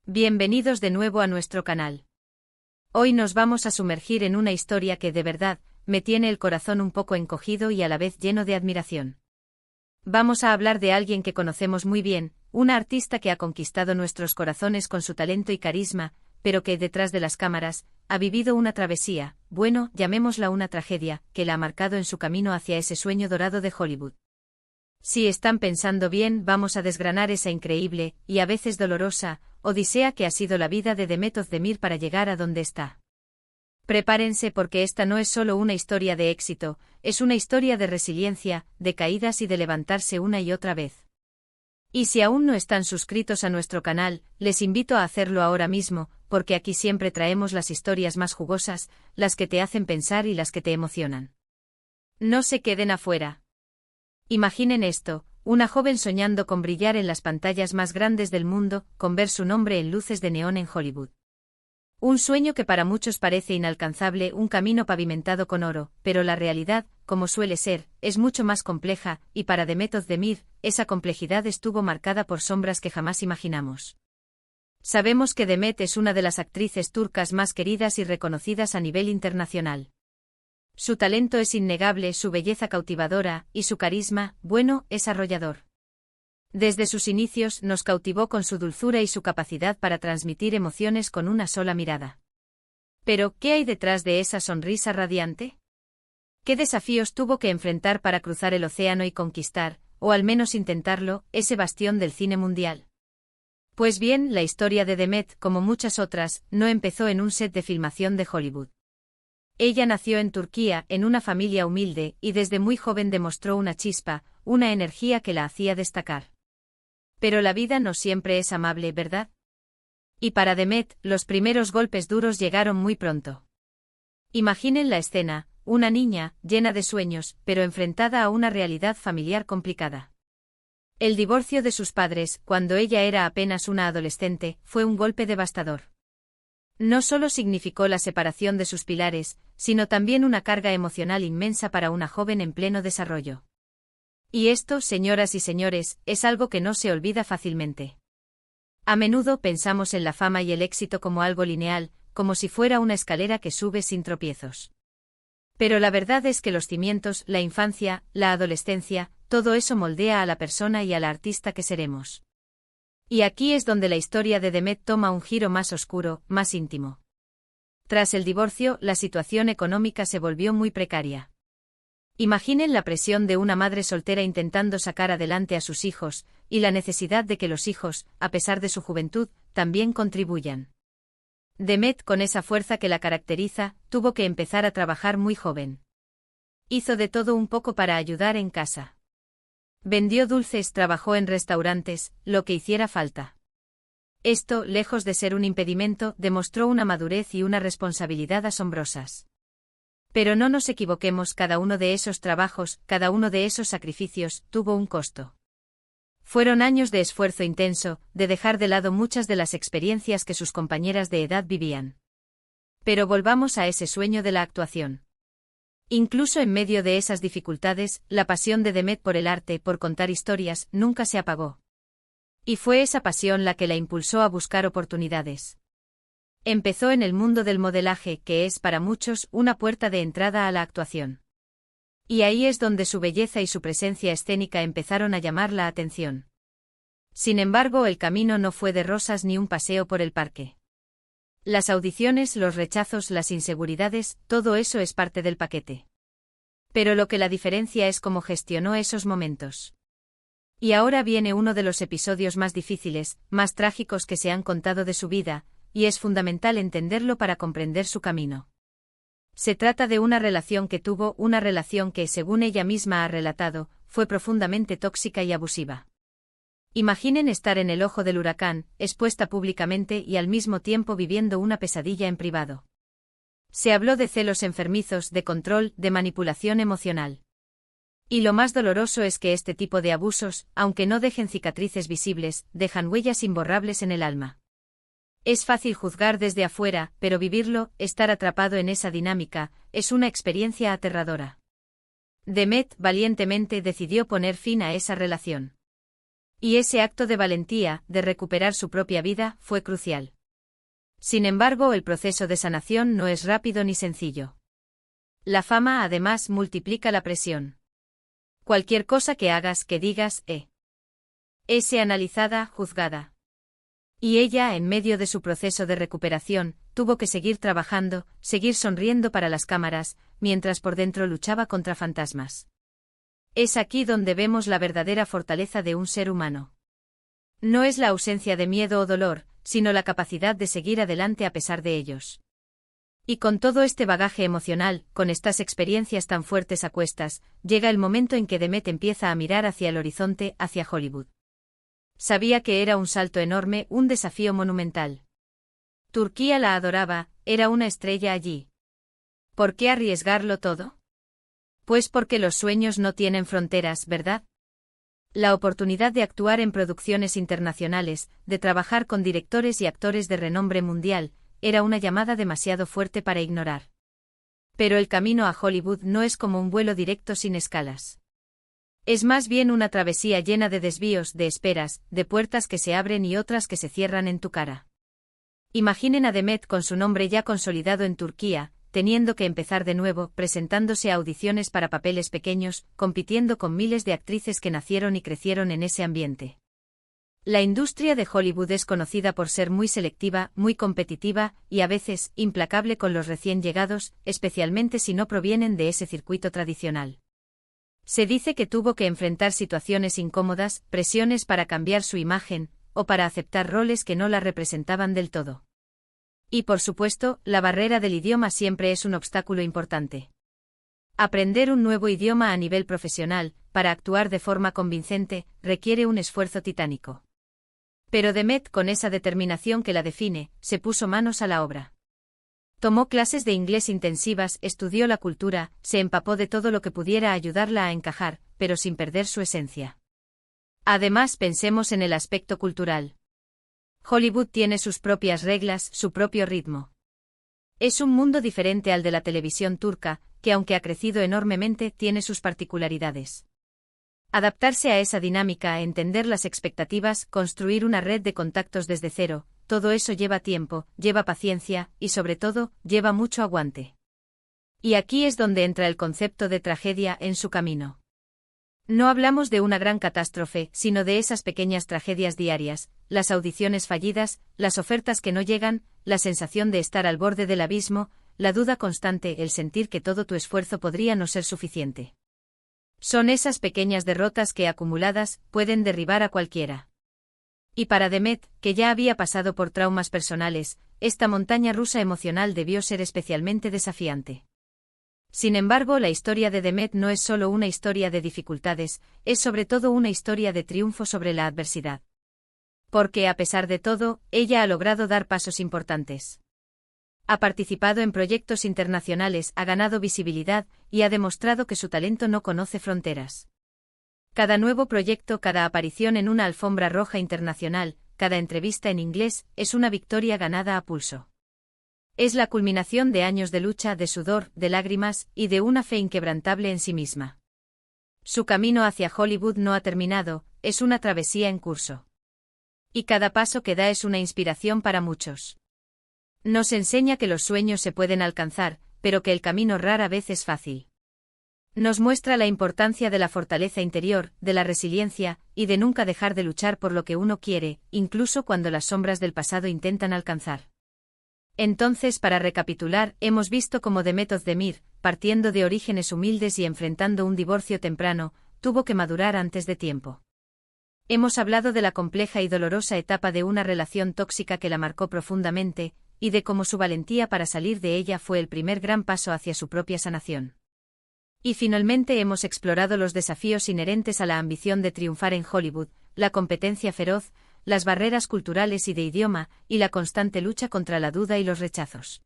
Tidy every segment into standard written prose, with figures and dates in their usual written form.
Bienvenidos de nuevo a nuestro canal. Hoy nos vamos a sumergir en una historia que de verdad me tiene el corazón un poco encogido y a la vez lleno de admiración. Vamos a hablar de alguien que conocemos muy bien, una artista que ha conquistado nuestros corazones con su talento y carisma, pero que detrás de las cámaras ha vivido una travesía, bueno, llamémosla una tragedia, que la ha marcado en su camino hacia ese sueño dorado de Hollywood. Si están pensando bien, vamos a desgranar esa increíble, y a veces dolorosa, odisea que ha sido la vida de Demet Özdemir para llegar a donde está. Prepárense porque esta no es solo una historia de éxito, es una historia de resiliencia, de caídas y de levantarse una y otra vez. Y si aún no están suscritos a nuestro canal, les invito a hacerlo ahora mismo, porque aquí siempre traemos las historias más jugosas, las que te hacen pensar y las que te emocionan. No se queden afuera. Imaginen esto, una joven soñando con brillar en las pantallas más grandes del mundo, con ver su nombre en luces de neón en Hollywood. Un sueño que para muchos parece inalcanzable, un camino pavimentado con oro, pero la realidad, como suele ser, es mucho más compleja, y para Demet Özdemir, esa complejidad estuvo marcada por sombras que jamás imaginamos. Sabemos que Demet es una de las actrices turcas más queridas y reconocidas a nivel internacional. Su talento es innegable, su belleza cautivadora, y su carisma, bueno, es arrollador. Desde sus inicios nos cautivó con su dulzura y su capacidad para transmitir emociones con una sola mirada. Pero, ¿qué hay detrás de esa sonrisa radiante? ¿Qué desafíos tuvo que enfrentar para cruzar el océano y conquistar, o al menos intentarlo, ese bastión del cine mundial? Pues bien, la historia de Demet, como muchas otras, no empezó en un set de filmación de Hollywood. Ella nació en Turquía, en una familia humilde, y desde muy joven demostró una chispa, una energía que la hacía destacar. Pero la vida no siempre es amable, ¿verdad? Y para Demet, los primeros golpes duros llegaron muy pronto. Imaginen la escena, una niña, llena de sueños, pero enfrentada a una realidad familiar complicada. El divorcio de sus padres, cuando ella era apenas una adolescente, fue un golpe devastador. No solo significó la separación de sus pilares, sino también una carga emocional inmensa para una joven en pleno desarrollo. Y esto, señoras y señores, es algo que no se olvida fácilmente. A menudo pensamos en la fama y el éxito como algo lineal, como si fuera una escalera que sube sin tropiezos. Pero la verdad es que los cimientos, la infancia, la adolescencia, todo eso moldea a la persona y a la artista que seremos. Y aquí es donde la historia de Demet toma un giro más oscuro, más íntimo. Tras el divorcio, la situación económica se volvió muy precaria. Imaginen la presión de una madre soltera intentando sacar adelante a sus hijos, y la necesidad de que los hijos, a pesar de su juventud, también contribuyan. Demet, con esa fuerza que la caracteriza, tuvo que empezar a trabajar muy joven. Hizo de todo un poco para ayudar en casa. Vendió dulces, trabajó en restaurantes, lo que hiciera falta. Esto, lejos de ser un impedimento, demostró una madurez y una responsabilidad asombrosas. Pero no nos equivoquemos, cada uno de esos trabajos, cada uno de esos sacrificios, tuvo un costo. Fueron años de esfuerzo intenso, de dejar de lado muchas de las experiencias que sus compañeras de edad vivían. Pero volvamos a ese sueño de la actuación. Incluso en medio de esas dificultades, la pasión de Demet por el arte, por contar historias, nunca se apagó. Y fue esa pasión la que la impulsó a buscar oportunidades. Empezó en el mundo del modelaje, que es para muchos una puerta de entrada a la actuación. Y ahí es donde su belleza y su presencia escénica empezaron a llamar la atención. Sin embargo, el camino no fue de rosas ni un paseo por el parque. Las audiciones, los rechazos, las inseguridades, todo eso es parte del paquete. Pero lo que la diferencia es cómo gestionó esos momentos. Y ahora viene uno de los episodios más difíciles, más trágicos que se han contado de su vida, y es fundamental entenderlo para comprender su camino. Se trata de una relación que tuvo, una relación que, según ella misma ha relatado, fue profundamente tóxica y abusiva. Imaginen estar en el ojo del huracán, expuesta públicamente y al mismo tiempo viviendo una pesadilla en privado. Se habló de celos enfermizos, de control, de manipulación emocional. Y lo más doloroso es que este tipo de abusos, aunque no dejen cicatrices visibles, dejan huellas imborrables en el alma. Es fácil juzgar desde afuera, pero vivirlo, estar atrapado en esa dinámica, es una experiencia aterradora. Demet, valientemente, decidió poner fin a esa relación. Y ese acto de valentía, de recuperar su propia vida, fue crucial. Sin embargo, el proceso de sanación no es rápido ni sencillo. La fama, además, multiplica la presión. Cualquier cosa que hagas, que digas, es analizada, juzgada. Y ella, en medio de su proceso de recuperación, tuvo que seguir trabajando, seguir sonriendo para las cámaras, mientras por dentro luchaba contra fantasmas. Es aquí donde vemos la verdadera fortaleza de un ser humano. No es la ausencia de miedo o dolor, sino la capacidad de seguir adelante a pesar de ellos. Y con todo este bagaje emocional, con estas experiencias tan fuertes a cuestas, llega el momento en que Demet empieza a mirar hacia el horizonte, hacia Hollywood. Sabía que era un salto enorme, un desafío monumental. Turquía la adoraba, era una estrella allí. ¿Por qué arriesgarlo todo? Pues porque los sueños no tienen fronteras, ¿verdad? La oportunidad de actuar en producciones internacionales, de trabajar con directores y actores de renombre mundial, era una llamada demasiado fuerte para ignorar. Pero el camino a Hollywood no es como un vuelo directo sin escalas. Es más bien una travesía llena de desvíos, de esperas, de puertas que se abren y otras que se cierran en tu cara. Imaginen a Demet con su nombre ya consolidado en Turquía, teniendo que empezar de nuevo, presentándose a audiciones para papeles pequeños, compitiendo con miles de actrices que nacieron y crecieron en ese ambiente. La industria de Hollywood es conocida por ser muy selectiva, muy competitiva, y a veces, implacable con los recién llegados, especialmente si no provienen de ese circuito tradicional. Se dice que tuvo que enfrentar situaciones incómodas, presiones para cambiar su imagen, o para aceptar roles que no la representaban del todo. Y por supuesto, la barrera del idioma siempre es un obstáculo importante. Aprender un nuevo idioma a nivel profesional, para actuar de forma convincente, requiere un esfuerzo titánico. Pero Demet, con esa determinación que la define, se puso manos a la obra. Tomó clases de inglés intensivas, estudió la cultura, se empapó de todo lo que pudiera ayudarla a encajar, pero sin perder su esencia. Además, pensemos en el aspecto cultural. Hollywood tiene sus propias reglas, su propio ritmo. Es un mundo diferente al de la televisión turca, que aunque ha crecido enormemente, tiene sus particularidades. Adaptarse a esa dinámica, entender las expectativas, construir una red de contactos desde cero, todo eso lleva tiempo, lleva paciencia, y sobre todo, lleva mucho aguante. Y aquí es donde entra el concepto de tragedia en su camino. No hablamos de una gran catástrofe, sino de esas pequeñas tragedias diarias, las audiciones fallidas, las ofertas que no llegan, la sensación de estar al borde del abismo, la duda constante, el sentir que todo tu esfuerzo podría no ser suficiente. Son esas pequeñas derrotas que, acumuladas, pueden derribar a cualquiera. Y para Demet, que ya había pasado por traumas personales, esta montaña rusa emocional debió ser especialmente desafiante. Sin embargo, la historia de Demet no es solo una historia de dificultades, es sobre todo una historia de triunfo sobre la adversidad. Porque, a pesar de todo, ella ha logrado dar pasos importantes. Ha participado en proyectos internacionales, ha ganado visibilidad, y ha demostrado que su talento no conoce fronteras. Cada nuevo proyecto, cada aparición en una alfombra roja internacional, cada entrevista en inglés, es una victoria ganada a pulso. Es la culminación de años de lucha, de sudor, de lágrimas, y de una fe inquebrantable en sí misma. Su camino hacia Hollywood no ha terminado, es una travesía en curso. Y cada paso que da es una inspiración para muchos. Nos enseña que los sueños se pueden alcanzar, pero que el camino rara vez es fácil. Nos muestra la importancia de la fortaleza interior, de la resiliencia, y de nunca dejar de luchar por lo que uno quiere, incluso cuando las sombras del pasado intentan alcanzar. Entonces, para recapitular, hemos visto cómo Demet Özdemir, partiendo de orígenes humildes y enfrentando un divorcio temprano, tuvo que madurar antes de tiempo. Hemos hablado de la compleja y dolorosa etapa de una relación tóxica que la marcó profundamente, y de cómo su valentía para salir de ella fue el primer gran paso hacia su propia sanación. Y finalmente hemos explorado los desafíos inherentes a la ambición de triunfar en Hollywood, la competencia feroz, las barreras culturales y de idioma, y la constante lucha contra la duda y los rechazos.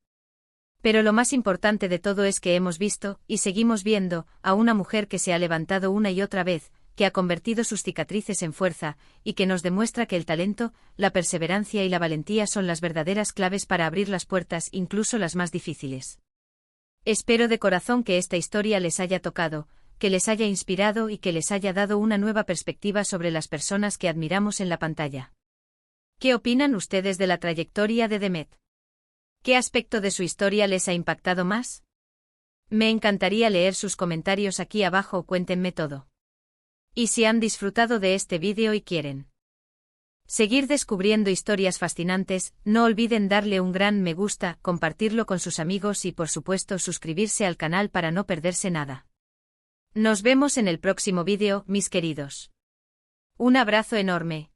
Pero lo más importante de todo es que hemos visto, y seguimos viendo, a una mujer que se ha levantado una y otra vez, que ha convertido sus cicatrices en fuerza, y que nos demuestra que el talento, la perseverancia y la valentía son las verdaderas claves para abrir las puertas, incluso las más difíciles. Espero de corazón que esta historia les haya tocado, que les haya inspirado y que les haya dado una nueva perspectiva sobre las personas que admiramos en la pantalla. ¿Qué opinan ustedes de la trayectoria de Demet? ¿Qué aspecto de su historia les ha impactado más? Me encantaría leer sus comentarios aquí abajo, cuéntenme todo. Y si han disfrutado de este vídeo y quieren seguir descubriendo historias fascinantes, no olviden darle un gran me gusta, compartirlo con sus amigos y por supuesto suscribirse al canal para no perderse nada. Nos vemos en el próximo vídeo, mis queridos. Un abrazo enorme.